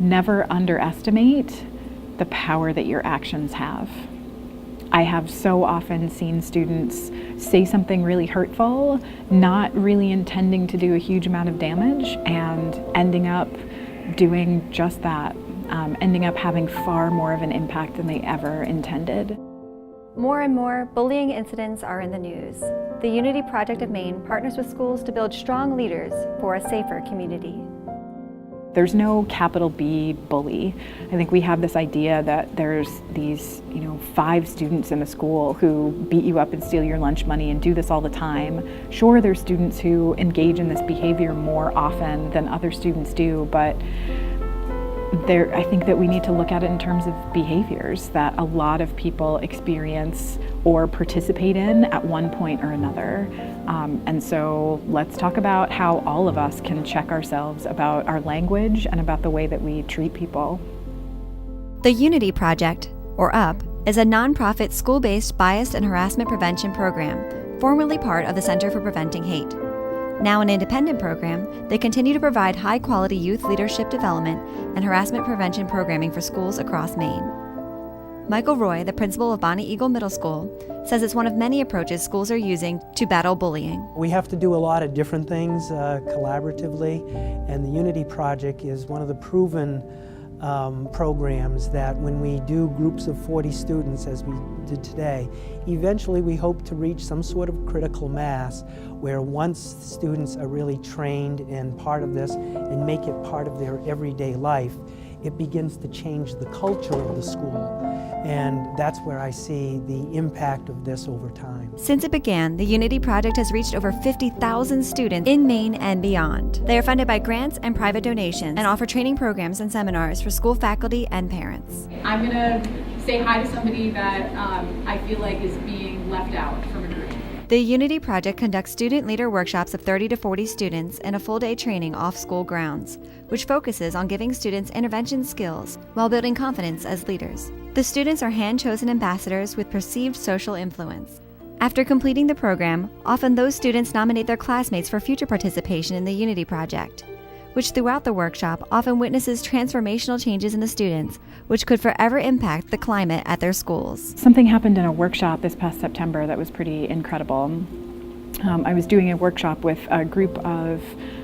never underestimate the power that your actions have. I have so often seen students say something really hurtful, not really intending to do a huge amount of damage, and ending up doing just that, ending up having far more of an impact than they ever intended. More and more bullying incidents are in the news. The Unity Project of Maine partners with schools to build strong leaders for a safer community. There's no capital B bully. I think we have this idea that there's these, 5 students in the school who beat you up and steal your lunch money and do this all the time. Sure, there's students who engage in this behavior more often than other students do, but I think that we need to look at it in terms of behaviors that a lot of people experience or participate in at one point or another. And so let's talk about how all of us can check ourselves about our language and about the way that we treat people. The Unity Project, or UP, is a nonprofit school-based bias and harassment prevention program, formerly part of the Center for Preventing Hate. Now an independent program, they continue to provide high-quality youth leadership development and harassment prevention programming for schools across Maine. Michael Roy, the principal of Bonnie Eagle Middle School, says it's one of many approaches schools are using to battle bullying. We have to do a lot of different things collaboratively, and the Unity Project is one of the proven programs that when we do groups of 40 students, as we did today, eventually we hope to reach some sort of critical mass where once students are really trained and part of this and make it part of their everyday life, it begins to change the culture of the school. And that's where I see the impact of this over time. Since it began, the Unity Project has reached over 50,000 students in Maine and beyond. They are funded by grants and private donations and offer training programs and seminars for school faculty and parents. I'm going to say hi to somebody that I feel like is being left out from a group. The Unity Project conducts student leader workshops of 30 to 40 students and a full-day training off school grounds, which focuses on giving students intervention skills while building confidence as leaders. The students are hand-chosen ambassadors with perceived social influence. After completing the program, often those students nominate their classmates for future participation in the Unity Project, which throughout the workshop often witnesses transformational changes in the students, which could forever impact the climate at their schools. Something happened in a workshop this past September that was pretty incredible. I was doing a workshop with a group of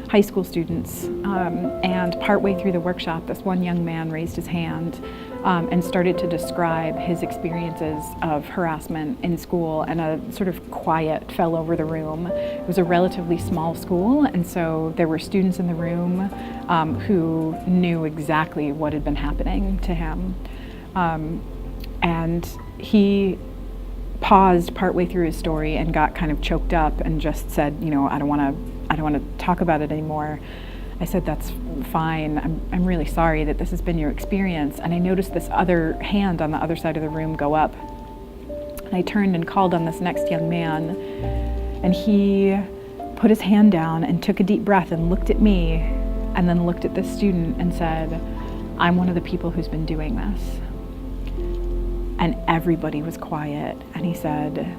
high school students, and partway through the workshop, this one young man raised his hand and started to describe his experiences of harassment in school, and a sort of quiet fell over the room. It was a relatively small school, and so there were students in the room who knew exactly what had been happening to him. And he paused partway through his story and got kind of choked up and just said, I don't want to talk about it anymore. I said, that's fine. I'm really sorry that this has been your experience. And I noticed this other hand on the other side of the room go up. And I turned and called on this next young man, and he put his hand down and took a deep breath and looked at me, and then looked at this student and said, I'm one of the people who's been doing this. And everybody was quiet, and he said,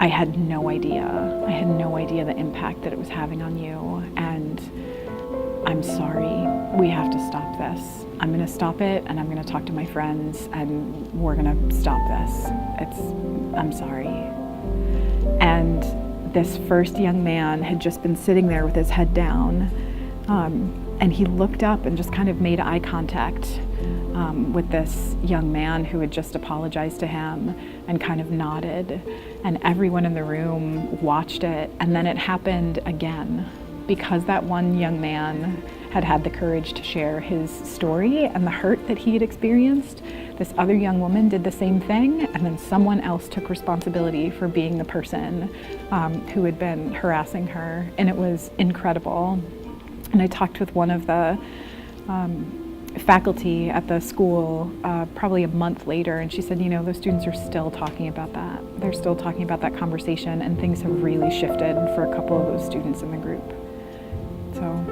I had no idea. I had no idea the impact that it was having on you, and I'm sorry. We have to stop this. I'm gonna stop it, and I'm gonna talk to my friends, and we're gonna stop this. I'm sorry. And this first young man had just been sitting there with his head down, and he looked up and just kind of made eye contact with this young man who had just apologized to him, and kind of nodded. And everyone in the room watched it, and then it happened again. Because that one young man had the courage to share his story and the hurt that he had experienced, this other young woman did the same thing, and then someone else took responsibility for being the person who had been harassing her, and it was incredible. And I talked with one of the faculty at the school probably a month later, and she said, those students are still talking about that. They're still talking about that conversation, and things have really shifted for a couple of those students in the group. So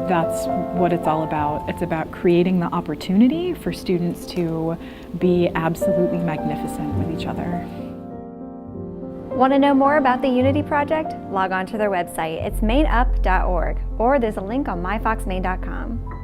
that's what it's all about. It's about creating the opportunity for students to be absolutely magnificent with each other. Want to know more about the Unity Project? Log on to their website. It's maineup.org, or there's a link on myfoxmaine.com.